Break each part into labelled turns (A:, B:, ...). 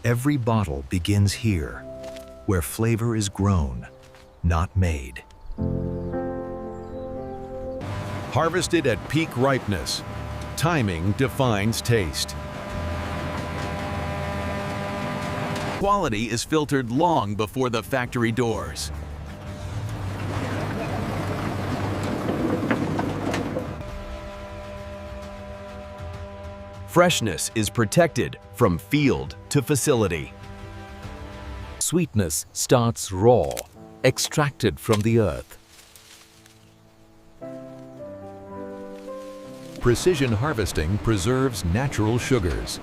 A: Every bottle begins here, where flavor is grown, not made.
B: Harvested at peak ripeness, timing defines taste. Quality is filtered long before the factory doors. Freshness is protected from field to facility.
C: Sweetness starts raw, extracted from the earth.
B: Precision harvesting preserves natural sugars.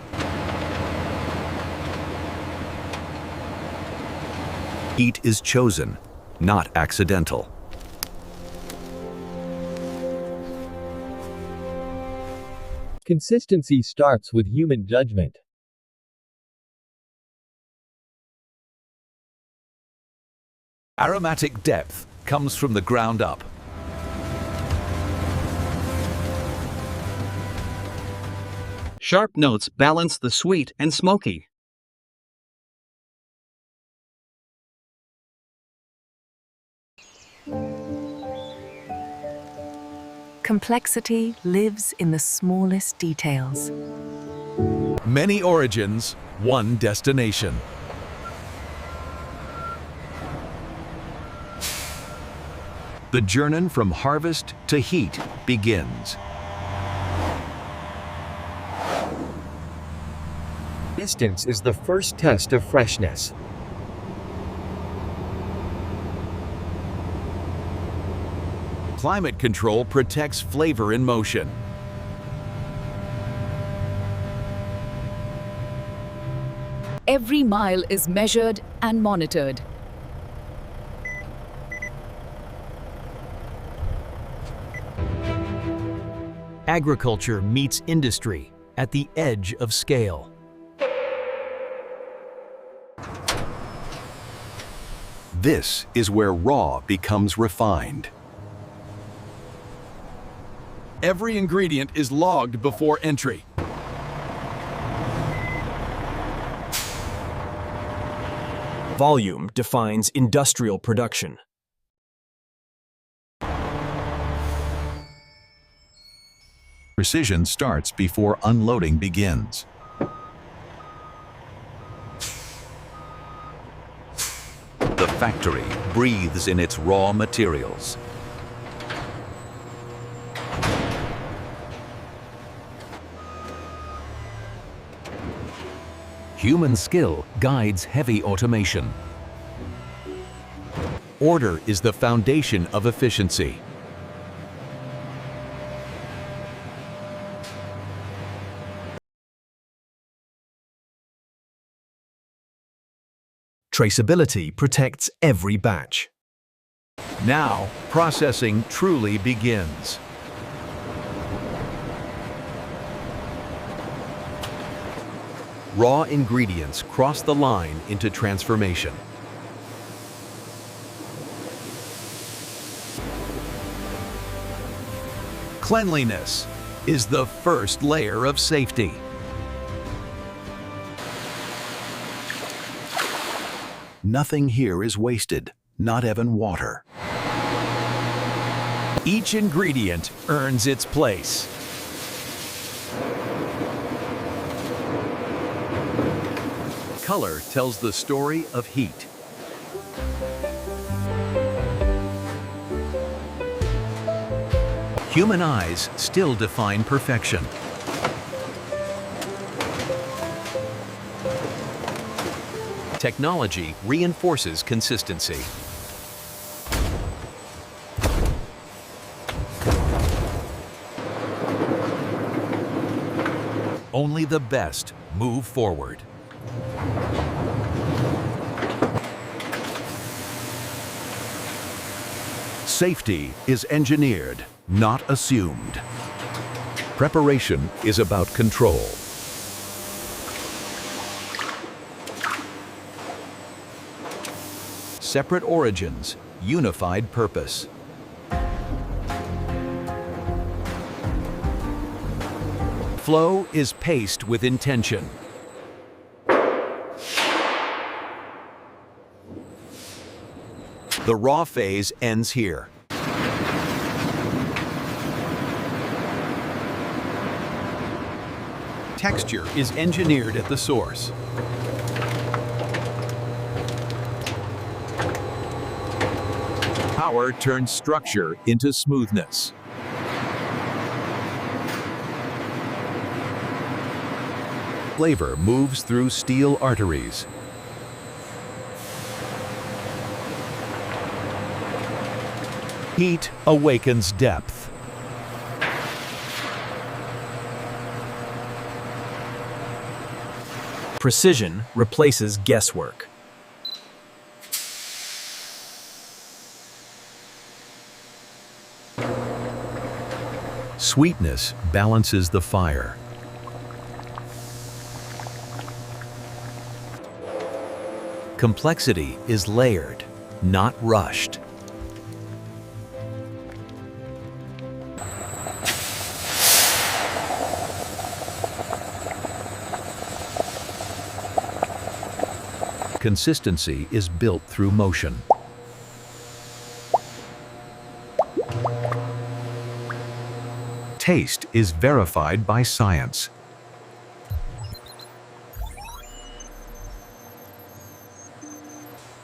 A: Heat is chosen, not accidental.
D: Consistency starts with human judgment.
B: Aromatic depth comes from the ground up.
E: Sharp notes balance the sweet and smoky.
F: Complexity lives in the smallest details.
B: Many origins, one destination. The journey from harvest to heat begins.
D: Distance is the first test of freshness.
B: Climate control protects flavor in motion.
G: Every mile is measured and monitored.
C: Agriculture meets industry at the edge of scale.
A: This is where raw becomes refined.
B: Every ingredient is logged before entry.
C: Volume defines industrial production.
A: Precision starts before unloading begins. The factory breathes in its raw materials. Human skill guides heavy automation.
B: Order is the foundation of efficiency.
C: Traceability protects every batch.
B: Now, processing truly begins. Raw ingredients cross the line into transformation. Cleanliness is the first layer of safety.
A: Nothing here is wasted, not even water.
B: Each ingredient earns its place. Color tells the story of heat. Human eyes still define perfection. Technology reinforces consistency. Only the best move forward. Safety is engineered, not assumed. Preparation is about control. Separate origins, unified purpose. Flow is paced with intention. The raw phase ends here. Texture is engineered at the source. Power turns structure into smoothness. Flavor moves through steel arteries. Heat awakens depth.
C: Precision replaces guesswork.
B: Sweetness balances the fire.
C: Complexity is layered, not rushed.
B: Consistency is built through motion. Taste is verified by science.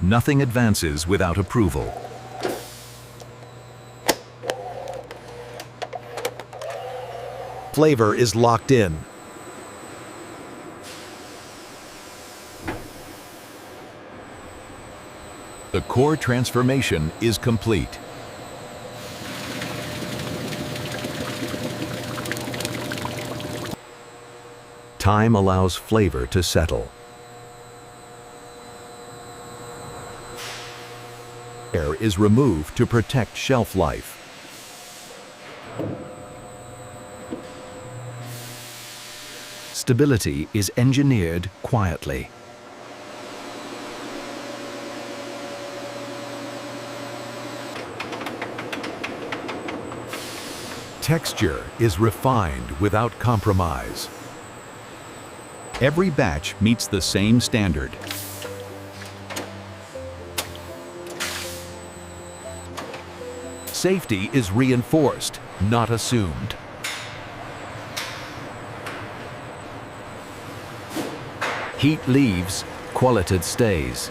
B: Nothing advances without approval. Flavor is locked in. The core transformation is complete. Time allows flavor to settle. Air is removed to protect shelf life. Stability is engineered quietly. Texture is refined without compromise. Every batch meets the same standard. Safety is reinforced, not assumed. Heat leaves, quality stays.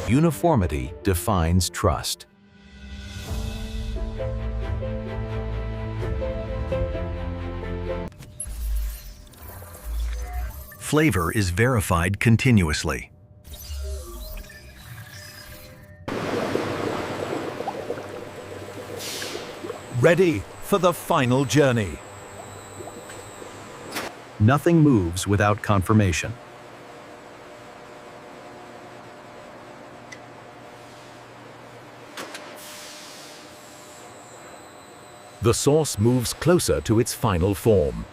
B: Uniformity defines trust. Flavor is verified continuously. Ready for the final journey. Nothing moves without confirmation. The sauce moves closer to its final form.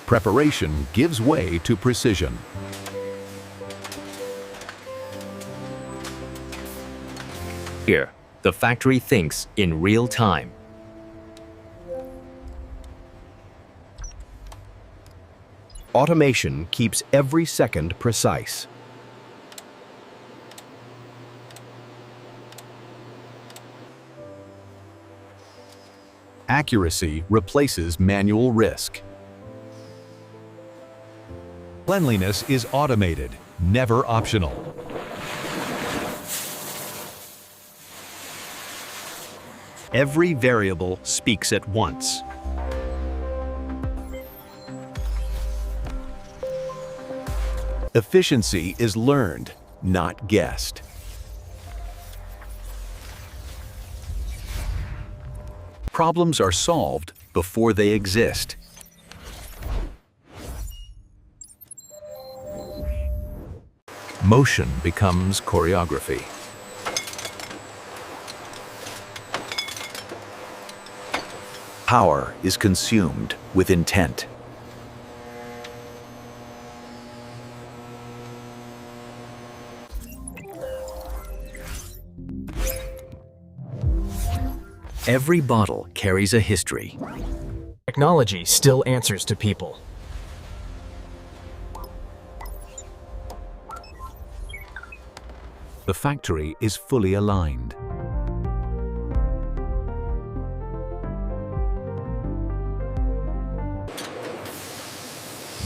B: Preparation gives way to precision.
D: Here, the factory thinks in real time.
H: Automation keeps every second precise.
B: Accuracy replaces manual risk. Cleanliness is automated, never optional.
C: Every variable speaks at once.
B: Efficiency is learned, not guessed. Problems are solved before they exist. Motion becomes choreography. Power is consumed with intent.
C: Every bottle carries a history.
I: Technology still answers to people.
B: The factory is fully aligned.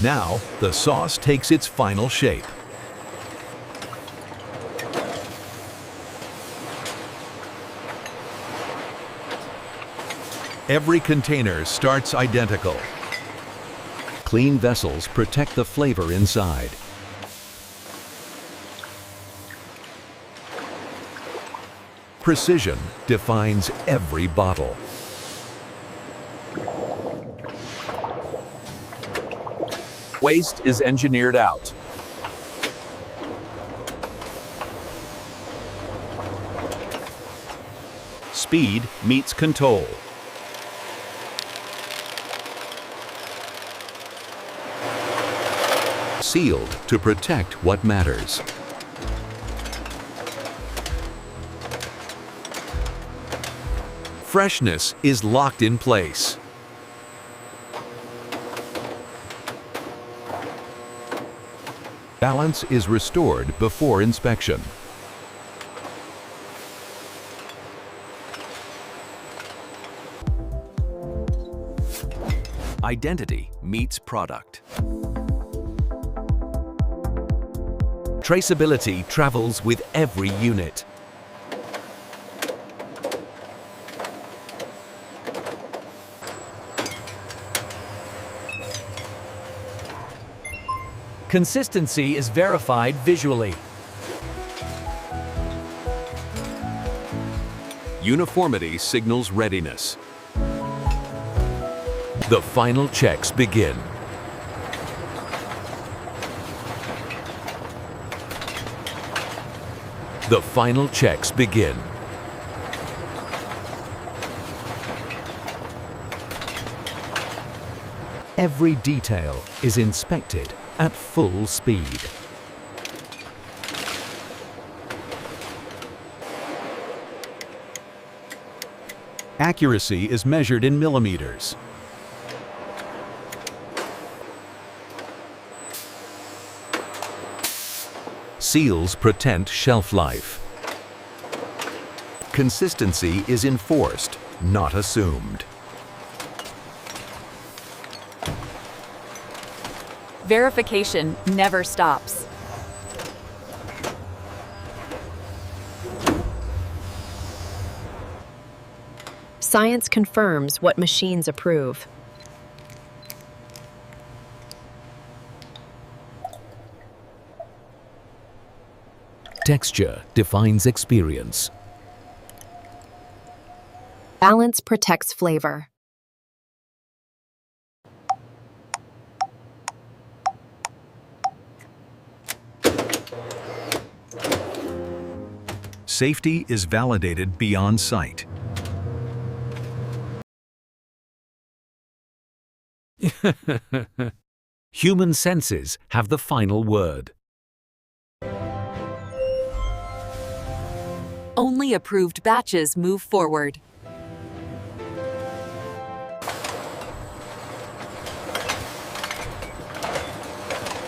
B: Now, the sauce takes its final shape. Every container starts identical. Clean vessels protect the flavor inside. Precision defines every bottle. Waste is engineered out. Speed meets control. Sealed to protect what matters. Freshness is locked in place. Balance is restored before inspection. Identity meets product. Traceability travels with every unit.
C: Consistency is verified visually.
B: Uniformity signals readiness. The final checks begin. The final checks begin. Every detail is inspected at full speed. Accuracy is measured in millimeters. Seals protect shelf life. Consistency is enforced, not assumed.
G: Verification never stops.
I: Science confirms what machines approve.
B: Texture defines experience.
I: Balance protects flavor.
A: Safety is validated beyond sight.
B: Human senses have the final word.
G: Only approved batches move forward.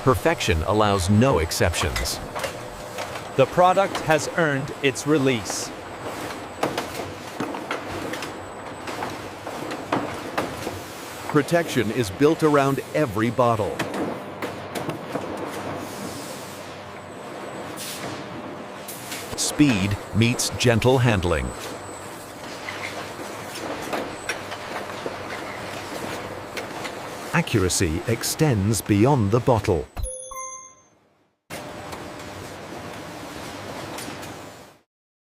B: Perfection allows no exceptions.
C: The product has earned its release.
B: Protection is built around every bottle. Speed meets gentle handling. Accuracy extends beyond the bottle.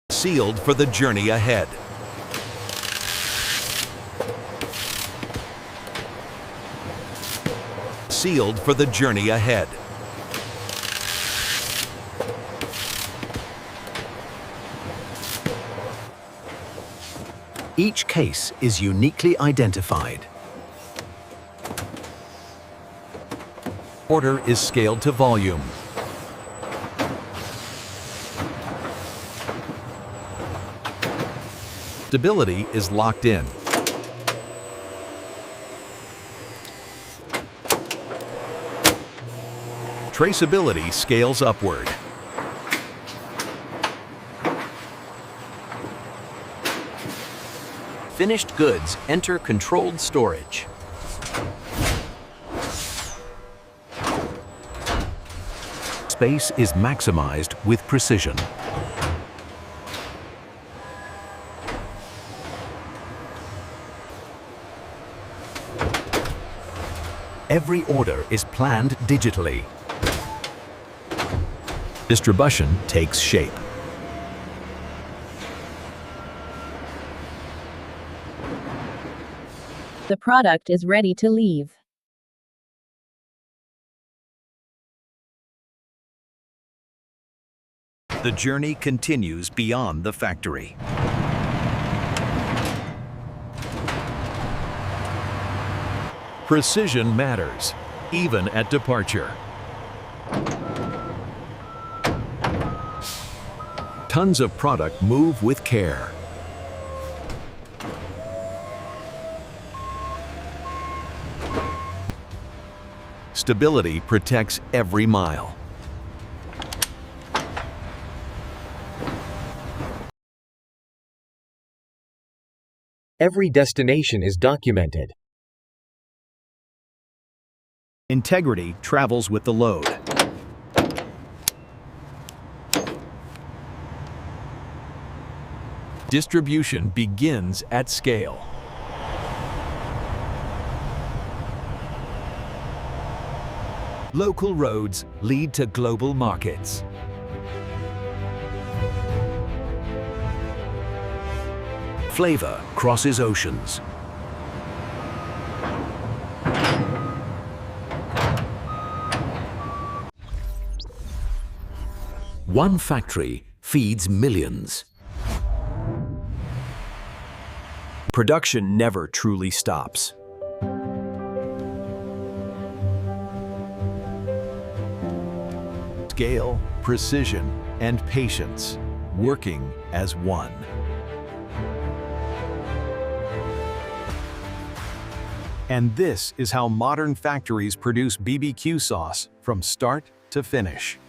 B: Sealed for the journey ahead. Sealed for the journey ahead.
A: Each case is uniquely identified.
B: Order is scaled to volume. Stability is locked in. Traceability scales upward.
C: finished goods enter controlled storage.
B: Space is maximized with precision. Every order is planned digitally. Distribution takes shape.
J: The product is ready to leave.
A: The journey continues beyond the factory.
B: Precision matters, even at departure. Tons of product move with care. Stability protects every mile.
K: Every destination is documented.
H: Integrity travels with the load.
B: Distribution begins at scale. Local roads lead to global markets.
A: Flavor crosses oceans.
B: One factory feeds millions.
H: Production never truly stops.
B: Scale, precision, and patience, working as one.
H: And this is how modern factories produce BBQ sauce from start to finish.